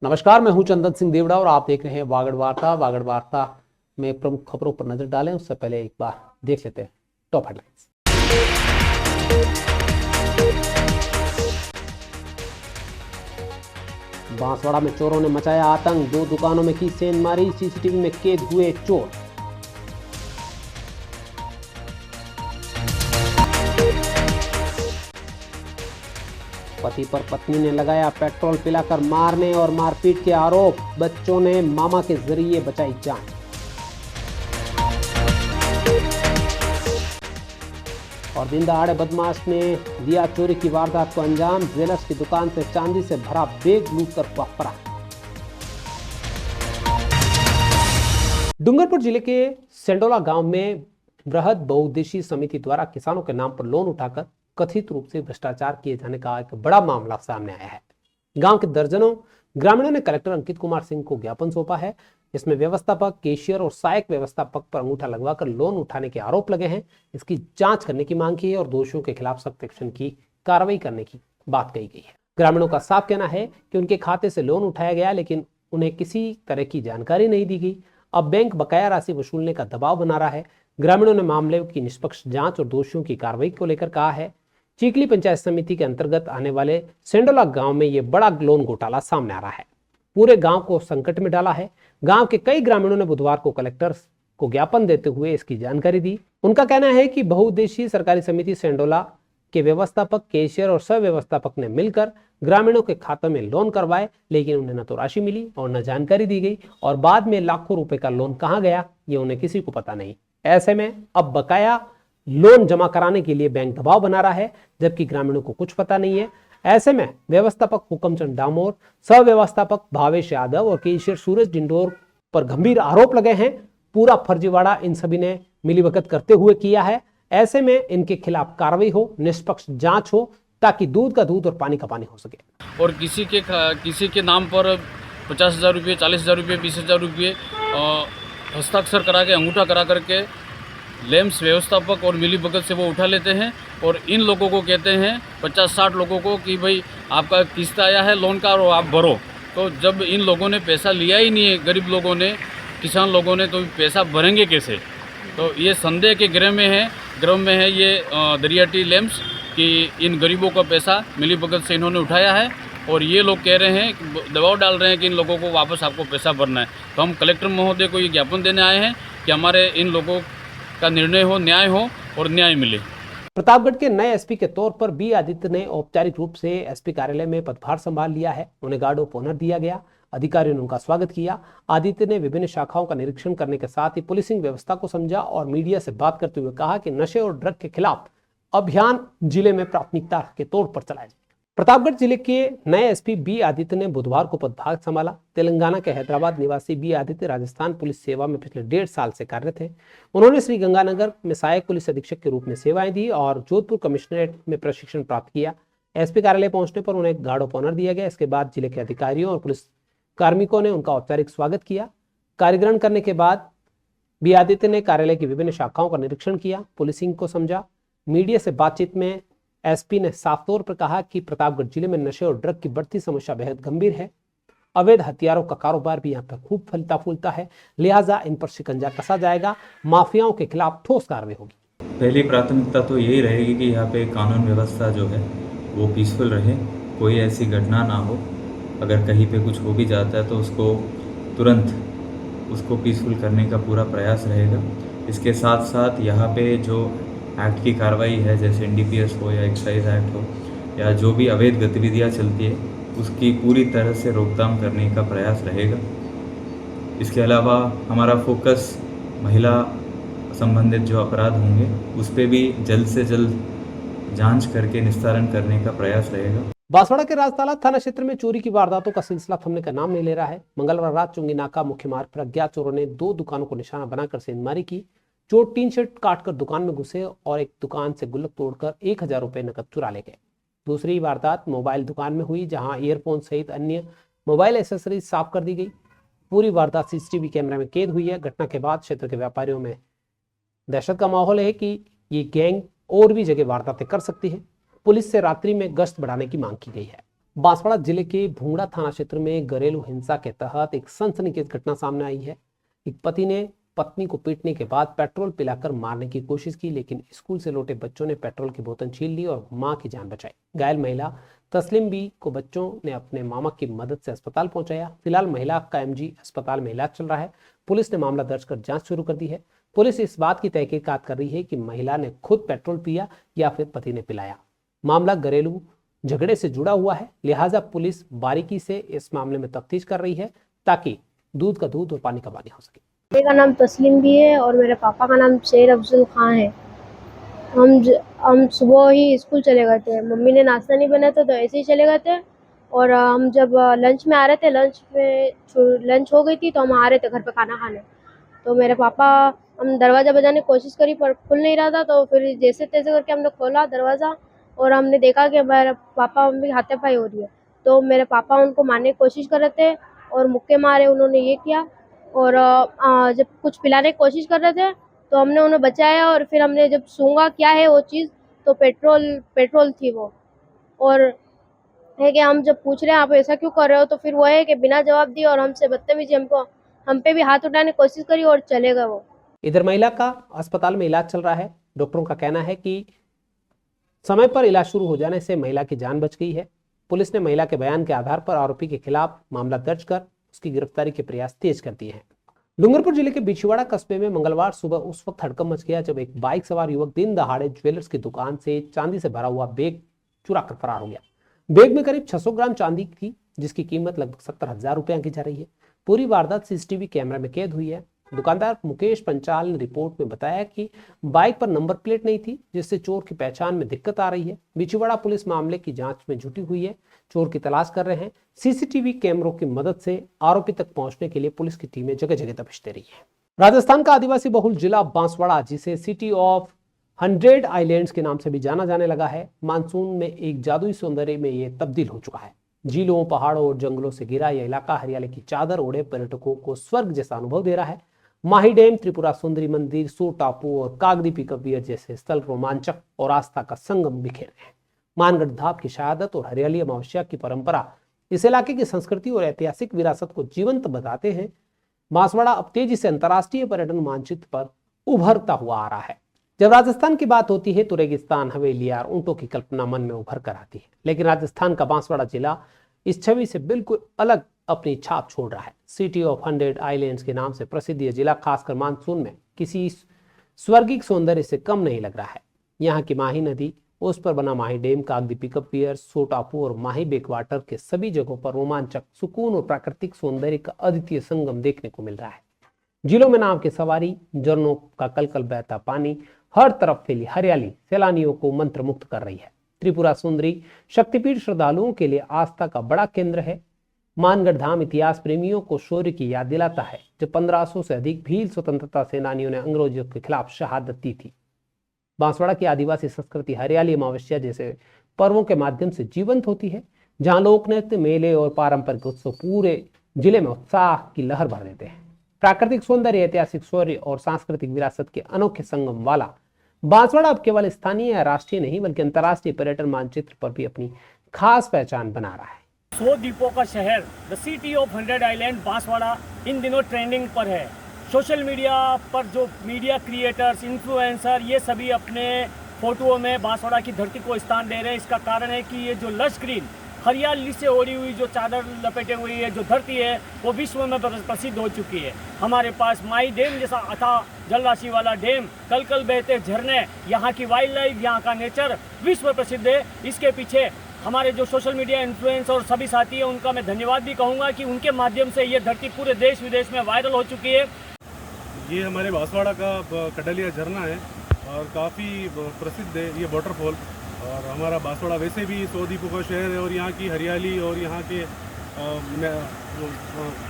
नमस्कार, मैं हूं चंदन सिंह देवड़ा और आप देख रहे हैं वागड़ वार्ता। वागड़ वार्ता में प्रमुख खबरों पर नजर डालें उससे पहले एक बार देख लेते हैं टॉप हेडलाइंस। बांसवाड़ा में चोरों ने मचाया आतंक, 2 दुकानों में की सेंधमारी, सीसीटीवी में कैद हुए चोर। पति पर पत्नी ने लगाया पेट्रोल पिलाकर मारने और मारपीट के आरोप, बच्चों ने मामा के जरिए बचाई जान। और दिन दहाड़े बदमाश ने दिया चोरी की वारदात को अंजाम, ज्वेलर्स की दुकान से चांदी से भरा बैग लूटकर हुआ फरार। डूंगरपुर जिले के सेंडोला गांव में बृहद बहुउद्देशीय समिति द्वारा किसानों के नाम पर लोन उठाकर कथित रूप से भ्रष्टाचार किए जाने का एक बड़ा मामला सामने आया है। गांव के दर्जनों ग्रामीणों ने कलेक्टर अंकित कुमार सिंह को ज्ञापन सौंपा है। इसमें व्यवस्थापक, कैशियर और सहायक व्यवस्थापक पर अंगूठा लगवाकर लोन उठाने के आरोप लगे हैं। इसकी जांच करने की मांग की है और दोषियों के खिलाफ सख्त एक्शन की कार्रवाई करने की बात कही गई है। ग्रामीणों का साफ कहना है कि उनके खाते से लोन उठाया गया, लेकिन उन्हें किसी तरह की जानकारी नहीं दी गई। अब बैंक बकाया राशि वसूलने का दबाव बना रहा है। ग्रामीणों ने मामले की निष्पक्ष जांच और दोषियों की कार्रवाई को लेकर कहा है। चीखली पंचायत समिति के अंतर्गत आने वाले सेंडोला गांव में यह बड़ा लोन घोटाला सामने आ रहा है। पूरे गांव को संकट में डाला है। गांव के कई ग्रामीणों ने बुधवार को कलेक्टर को ज्ञापन देते हुए इसकी जानकारी दी। उनका कहना है कि बहुउद्देशीय सरकारी समिति सेंडोला के व्यवस्थापक, कैशियर और सह व्यवस्थापक ने मिलकर ग्रामीणों के खाते में लोन करवाए, लेकिन उन्हें न तो राशि मिली और न जानकारी दी गई, और बाद में लाखों रुपए का लोन कहां गया ये उन्हें किसी को पता नहीं। ऐसे में अब बकाया लोन जमा कराने के लिए बैंक दबाव बना रहा है, जबकि ग्रामीणों को कुछ पता नहीं है। ऐसे में व्यवस्थापक हुकमचंद डामोर, सह व्यवस्थापक भावेश यादव और कैशियर सूरज डिंडोर पर गंभीर आरोप लगे हैं। पूरा फर्जीवाड़ा इन सभी ने मिलीभगत करते हुए किया है। ऐसे में इनके खिलाफ कार्रवाई हो, निष्पक्ष जांच हो, ताकि दूध का दूध और पानी का पानी हो सके। और किसी के नाम पर 50,000 रुपये, 40,000 रुपये, 20,000 रुपये हस्ताक्षर करा के, अंगूठा करा करके लेम्स व्यवस्थापक और मिलीभगत से वो उठा लेते हैं। और इन लोगों को कहते हैं 50-60 लोगों को कि भाई आपका किस्त आया है लोन का और आप भरो। तो जब इन लोगों ने पैसा लिया ही नहीं है, गरीब लोगों ने, किसान लोगों ने, तो पैसा भरेंगे कैसे? तो ये संदेह के ग्रह में है ये दरियाटी लेम्स कि इन गरीबों का पैसा मिलीभगत से इन्होंने उठाया है। और ये लोग कह रहे हैं, दबाव डाल रहे हैं कि इन लोगों को वापस आपको पैसा भरना है। तो हम कलेक्टर महोदय को ये ज्ञापन देने आए हैं कि हमारे इन लोगों का निर्णय हो, न्याय हो और न्याय मिले। प्रतापगढ़ के नए एसपी के तौर पर बी आदित्य ने औपचारिक रूप से एसपी कार्यालय में पदभार संभाल लिया है। उन्हें गार्ड ऑफ ऑनर दिया गया। अधिकारियों ने उनका स्वागत किया। आदित्य ने विभिन्न शाखाओं का निरीक्षण करने के साथ ही पुलिसिंग व्यवस्था को समझा और मीडिया से बात करते हुए कहा कि नशे और ड्रग के खिलाफ अभियान जिले में प्राथमिकता के तौर पर चलाया जाए। प्रतापगढ़ जिले के नए एसपी बी आदित्य ने बुधवार को पदभार संभाला। तेलंगाना के हैदराबाद निवासी बी आदित्य राजस्थान पुलिस सेवा में पिछले 1.5 साल से कार्यरत हैं। उन्होंने श्री गंगानगर में सहायक पुलिस अधीक्षक के रूप में सेवाएं दी और जोधपुर कमिश्नरेट में प्रशिक्षण प्राप्त किया। एसपी कार्यालय पहुंचने पर उन्हें गार्ड ऑफ ऑनर दिया गया। इसके बाद जिले के अधिकारियों और पुलिस कार्मिकों ने उनका औपचारिक स्वागत किया। कार्यग्रहण करने के बाद बी आदित्य ने कार्यालय की विभिन्न शाखाओं का निरीक्षण किया, पुलिसिंग को समझा। मीडिया से बातचीत में एसपी ने साफ तौर पर कहा कि प्रतापगढ़ जिले में नशे और ड्रग की बढ़ती समस्या बेहद गंभीर है। अवैध हथियारों का कारोबार भी यहाँ पर खूब फलता फूलता है, लिहाजा इन पर शिकंजा कसा जाएगा। माफियाओं के खिलाफ ठोस कार्रवाई होगी। पहली प्राथमिकता तो यही रहेगी कि यहाँ पे कानून व्यवस्था जो है वो पीसफुल रहे, कोई ऐसी घटना ना हो। अगर कहीं पे कुछ हो भी जाता है तो उसको तुरंत पीसफुल करने का पूरा प्रयास रहेगा। इसके साथ साथ यहाँ पे जो एक्ट की कार्रवाई है, जैसे NDPS हो या एक्साइज एक्ट हो या जो भी अवैध गतिविधियाँ चलती है, उसकी पूरी तरह से रोकथाम करने का प्रयास रहेगा। इसके अलावा हमारा फोकस महिला संबंधित जो अपराध होंगे उस पर भी जल्द से जल्द जांच करके निस्तारण करने का प्रयास रहेगा। बांसवाड़ा के राजताला थाना क्षेत्र में चोरी की वारदातों का सिलसिला थमने का नाम नहीं ले रहा है। मंगलवार रात चुंगी नाका मुख्य मार्ग पर अज्ञात चोरों ने 2 दुकानों को निशाना बनाकर सेंधमारी की। चोर टीन शेड काटकर दुकान में घुसे और एक दुकान से गुल्लक तोड़कर 1,000 रुपए नकद चुरा ले गए। दूसरी वारदात मोबाइल दुकान में हुई, जहां ईयरफोन सहित अन्य मोबाइल एसेसरीज साफ कर दी गई। पूरी वारदात सीसीटीवी कैमरे में कैद हुई है। घटना के बाद क्षेत्र के व्यापारियों में दहशत का माहौल है कि ये गैंग और भी जगह वारदातें कर सकती है। पुलिस से रात्रि में गश्त बढ़ाने की मांग की गई है। बांसवाड़ा जिले के भूंगड़ा थाना क्षेत्र में घरेलू हिंसा के तहत एक सनसनीखेज घटना सामने आई है। एक पति ने पत्नी को पीटने के बाद पेट्रोल पिलाकर मारने की कोशिश की, लेकिन स्कूल से लौटे बच्चों ने पेट्रोल की बोतल छीन ली और मां की जान बचाई। घायल महिला तस्लीम बी को बच्चों ने अपने मामा की मदद से अस्पताल पहुंचाया। फिलहाल महिला का एमजी अस्पताल में इलाज चल रहा है। पुलिस ने मामला दर्ज कर जांच शुरू कर दी है। पुलिस इस बात की तहकीकात कर रही है कि महिला ने खुद पेट्रोल पिया या फिर पति ने पिलाया। मामला घरेलू झगड़े से जुड़ा हुआ है, लिहाजा पुलिस बारीकी से इस मामले में तफ्तीश कर रही है ताकि दूध का दूध और पानी का पानी हो सके। मेरा नाम तस्लीम भी है और मेरे पापा का नाम शेर अफजल खान है। हम सुबह ही स्कूल चले गए थे। मम्मी ने नाश्ता नहीं बनाया था तो ऐसे ही चले गए थे। और हम जब लंच में आ रहे थे, लंच हो गई थी तो हम आ रहे थे घर पे खाना खाने। तो मेरे पापा, हम दरवाज़ा बजाने की कोशिश करी पर खुल नहीं रहा था। तो फिर जैसे तैसे करके हमने खोला दरवाज़ा और हमने देखा कि मेरे पापा मम्मी हाथापाई हो रही है। तो मेरे पापा उनको मारने की कोशिश कर रहे थे और मुक्के मारे उन्होंने ये किया। और जब कुछ पिलाने की कोशिश कर रहे थे तो हमने उन्हें बचाया। और फिर हमने जब सूंघा क्या है वो चीज़, तो पेट्रोल थी वो। और है कि हम जब पूछ रहे हैं आप ऐसा क्यों कर रहे हो, तो फिर वो है कि बिना जवाब दिए और हमसे बदतमीजी, हम पे भी हाथ उठाने की कोशिश करी और चले गए वो। इधर महिला का अस्पताल में इलाज चल रहा है। डॉक्टरों का कहना है कि समय पर इलाज शुरू हो जाने से महिला की जान बच गई है। पुलिस ने महिला के बयान के आधार पर आरोपी के खिलाफ मामला दर्ज कर उसकी गिरफ्तारी के प्रयास तेज कर दिए हैं। डूंगरपुर जिले के बिछवाड़ा कस्बे में मंगलवार सुबह उस वक्त हड़कंप मच गया जब एक बाइक सवार युवक दिन दहाड़े ज्वेलर्स की दुकान से चांदी से भरा हुआ बैग चुरा कर फरार हो गया। बैग में करीब 600 ग्राम चांदी थी, जिसकी कीमत लगभग 70,000 रुपए आंकी जा रही है। पूरी वारदात सीसीटीवी कैमरा में कैद हुई है। दुकानदार मुकेश पंचाल ने रिपोर्ट में बताया कि बाइक पर नंबर प्लेट नहीं थी, जिससे चोर की पहचान में दिक्कत आ रही है। बिछवाड़ा पुलिस मामले की जांच में जुटी हुई है, चोर की तलाश कर रहे हैं। सीसीटीवी कैमरों की मदद से आरोपी तक पहुंचने के लिए पुलिस की टीमें जगह जगह दबिश दे रही है। राजस्थान का आदिवासी बहुल जिला बांसवाड़ा, जिसे सिटी ऑफ 100 आइलैंड्स के नाम से भी जाना जाने लगा है, मानसून में एक जादुई सौंदर्य में ये तब्दील हो चुका है। झीलों, पहाड़ों और जंगलों से घिरा यह इलाका हरियाली की चादर ओढ़े पर्यटकों को स्वर्ग जैसा अनुभव दे रहा है। माही डैम, त्रिपुरा सुंदरी मंदिर, सो टापू और कागदी पिकअप वियर जैसे स्थल रोमांचक और आस्था का संगम बिखेर रहे हैं। मानगढ़ धाम की शहादत और हरियाली अमावस्या की परंपरा इस इलाके की संस्कृति और ऐतिहासिक विरासत को जीवंत बताते हैं। बांसवाड़ा अब तेजी से अंतर्राष्ट्रीय पर्यटन मानचित्र पर उभरता हुआ आ रहा है। जब राजस्थान की बात होती है तो रेगिस्तान, हवेलियां और ऊंटों की कल्पना मन में उभर कर आती है, लेकिन राजस्थान का बांसवाड़ा जिला इस छवि से बिल्कुल अलग अपनी छाप छोड़ रहा है। सिटी ऑफ 100 आइलैंड्स के नाम से प्रसिद्ध यह जिला खासकर मानसून में किसी स्वर्गिक सौंदर्य से कम नहीं लग रहा है। यहाँ की माही नदी, उस पर बना माही डैम, कागदी पिकअप पियर, सो टापू और माही बैकवाटर के सभी जगहों पर रोमांचक, सुकून और प्राकृतिक सौंदर्य का अद्वितीय संगम देखने को मिल रहा है। झीलों में नाव की सवारी, झरनों का कलकल बहता पानी, हर तरफ फैली हरियाली सैलानियों को मंत्रमुग्ध कर रही है। त्रिपुरा सुंदरी शक्तिपीठ श्रद्धालुओं के लिए आस्था का बड़ा केंद्र है। मानगढ़ धाम इतिहास प्रेमियों को शौर्य की याद दिलाता है, जब 1500 से अधिक भील स्वतंत्रता सेनानियों ने अंग्रेजों के खिलाफ शहादत दी थी। बांसवाड़ा की आदिवासी संस्कृति हरियाली अमावस्या जैसे पर्वों के माध्यम से जीवंत होती है, जहां लोक नृत्य, मेले और पारंपरिक उत्सव पूरे जिले में उत्साह की लहर भर देते हैं। प्राकृतिक सौंदर्य, ऐतिहासिक शौर्य और सांस्कृतिक विरासत के अनोखे संगम वाला बांसवाड़ा अब केवल स्थानीय या राष्ट्रीय नहीं बल्कि अंतर्राष्ट्रीय पर्यटन मानचित्र पर भी अपनी खास पहचान बना रहा है। 100 द्वीपों का शहर, the city of 100 island Banswara इन दिनों ट्रेंडिंग पर है। सोशल मीडिया पर जो मीडिया क्रिएटर्स, इन्फ्लुएंसर, ये सभी अपने फोटोओं में बांसवाड़ा की धरती को स्थान दे रहे हैं। इसका कारण है कि ये जो लश ग्रीन हरियाली से ओढ़ी हुई जो चादर लपेटे हुई है जो धरती है, वो विश्व में प्रसिद्ध हो चुकी है। हमारे पास माई डैम जैसा अथाह जलराशि वाला डैम, कल कल बहते झरने, यहाँ की वाइल्ड लाइफ, यहाँ का नेचर विश्व प्रसिद्ध है। इसके पीछे हमारे जो सोशल मीडिया इन्फ्लुएंस और सभी साथी हैं, उनका मैं धन्यवाद भी कहूँगा कि उनके माध्यम से ये धरती पूरे देश विदेश में वायरल हो चुकी है। ये हमारे बांसवाड़ा का कटलिया झरना है और काफ़ी प्रसिद्ध है ये वाटरफॉल। और हमारा बांसवाड़ा वैसे भी 100 द्वीपों का शहर है और यहाँ की हरियाली और यहाँ के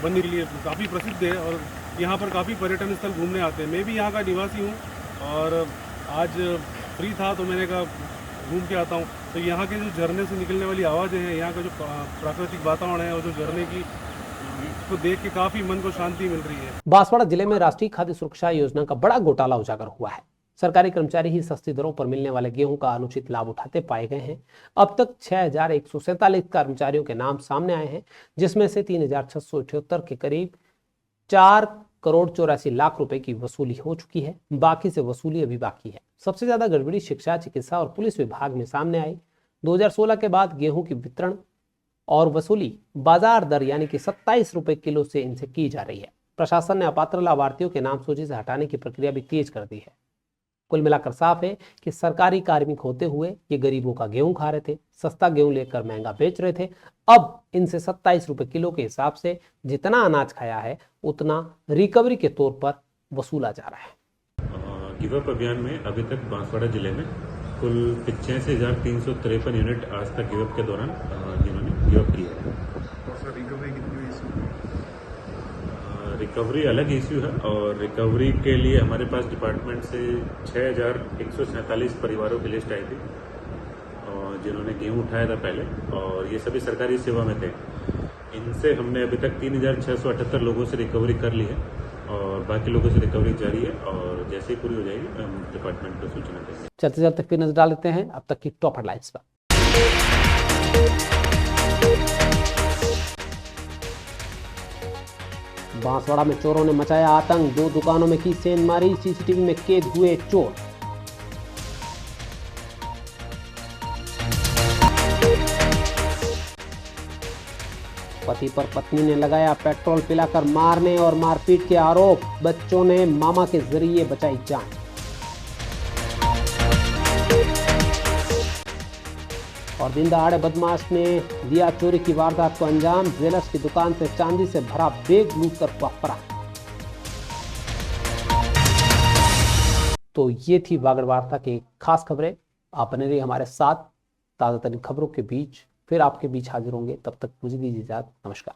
बनने के लिए काफ़ी प्रसिद्ध है और यहाँ पर काफ़ी पर्यटन स्थल घूमने आते हैं। मैं भी यहाँ का निवासी हूँ और आज फ्री था तो मैंने कहा घूम के आता हूँ। तो यहाँ के जो झरने से निकलने वाली आवाज़ें हैं, यहाँ का जो प्राकृतिक वातावरण है और जो झरने की को देख के काफ़ी मन को शांति मिल रही है। बांसवाड़ा जिले में राष्ट्रीय खाद्य सुरक्षा योजना का बड़ा घोटाला उजागर हुआ है। सरकारी कर्मचारी ही सस्ती दरों पर मिलने वाले गेहूं का अनुचित लाभ उठाते पाए गए हैं। अब तक 6,147 कर्मचारियों के नाम सामने आए हैं, जिसमें से 3,678 के करीब 4,84,00,000 रुपए की वसूली हो चुकी है। बाकी से वसूली अभी बाकी है। सबसे ज्यादा गड़बड़ी शिक्षा, चिकित्सा और पुलिस विभाग में सामने आई। 2016 के बाद गेहूं की वितरण और वसूली बाजार दर यानी कि 27 रुपए किलो से इनसे की जा रही है। प्रशासन ने अपात्र लाभार्थियों के नाम सूची से हटाने की प्रक्रिया भी तेज कर दी है। कुल मिलाकर साफ है कि सरकारी कार्मिक होते हुए ये गरीबों का गेहूं खा रहे थे, सस्ता गेहूं लेकर महंगा बेच रहे थे। अब इनसे 27 रुपए किलो के हिसाब से जितना अनाज खाया है उतना रिकवरी के तौर पर वसूला जा रहा है। गिव अप अभियान में अभी तक बांसवाड़ा जिले में कुल 85,353 यूनिट आज तक गिव अप के दौरान जिन्होंने गिव अप किया है। रिकवरी अलग इश्यू है और रिकवरी के लिए हमारे पास डिपार्टमेंट से 6,147 परिवारों की लिस्ट आई थी और जिन्होंने गेहूं उठाया था पहले, और ये सभी सरकारी सेवा में थे। इनसे हमने अभी तक 3,678 लोगों से रिकवरी कर ली है और बाकी लोगों से रिकवरी जारी है और जैसे ही पूरी हो जाएगी हम डिपार्टमेंट को सूचना देंगे। चलते चलते फिर नजर डाल लेते हैं अब तक की टॉप हेडलाइंस पर। बांसवाड़ा में चोरों ने मचाया आतंक, 2 दुकानों में की सेंधमारी, सीसीटीवी में कैद हुए चोर। पति पर पत्नी ने लगाया पेट्रोल पिलाकर मारने और मारपीट के आरोप, बच्चों ने मामा के जरिए बचाई जान। और दिन दहाड़े बदमाश ने दिया चोरी की वारदात को अंजाम, ज्वेलर्स की दुकान से चांदी से भरा बैग लूटकर हुआ फरार। तो ये थी वागड़ वार्ता की खास खबरें। आप बने रहिए हमारे साथ, ताजा तरीन खबरों के बीच फिर आपके बीच हाजिर होंगे। तब तक मुझे दीजिए इजाजत। नमस्कार।